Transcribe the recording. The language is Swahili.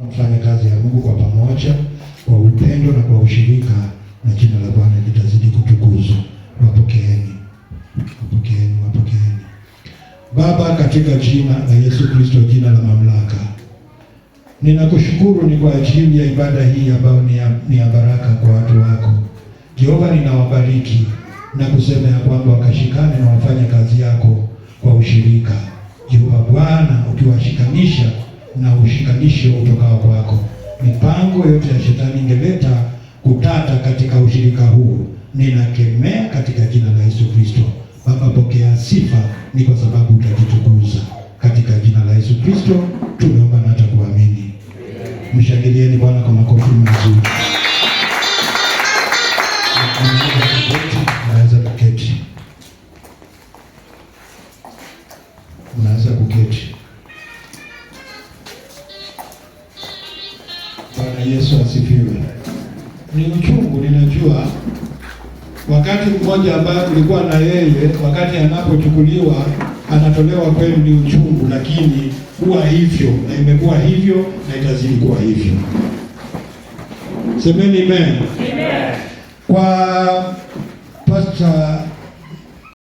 Mfanye kazi ya Mungu kwa pamoja, kwa upendo na kwa ushirika, na jina la Bwana litazidi kutukuzwa. Wapokeeni. Baba, katika jina la Yesu Kristo, jina la mamlaka, ninakushukuru ni kwa ajili ya ibada hii ambayo ni ya baraka kwa watu wako. Jehova, ninawabariki na kusema ya kwamba wakashikane na wafanye kazi yako kwa ushirika. Jehova Bwana, ukiwashikanisha na ushikanisho utokao kwako. Mipango yote ya shetani ingeleta kutata katika ushirika huu, ninakemea katika jina la Yesu Kristo. Baba, pokea sifa, ni kwa sababu utajitukuza. Katika jina la Yesu Kristo tumeomba na tukuamini. Mshangilieni Bwana kwa makofi mazuri. Unaweza kuketi. Unaweza kuketi. Bwana Yesu asifiwe. Ni uchungu, ninajua. Wakati mmoja ambaye ulikuwa na yeye, wakati anapochukuliwa anatolewa kwenu, ni uchungu, lakini huwa hivyo na imekuwa hivyo na itazidi kuwa hivyo. Semeni amen. Amen. Kwa Pastor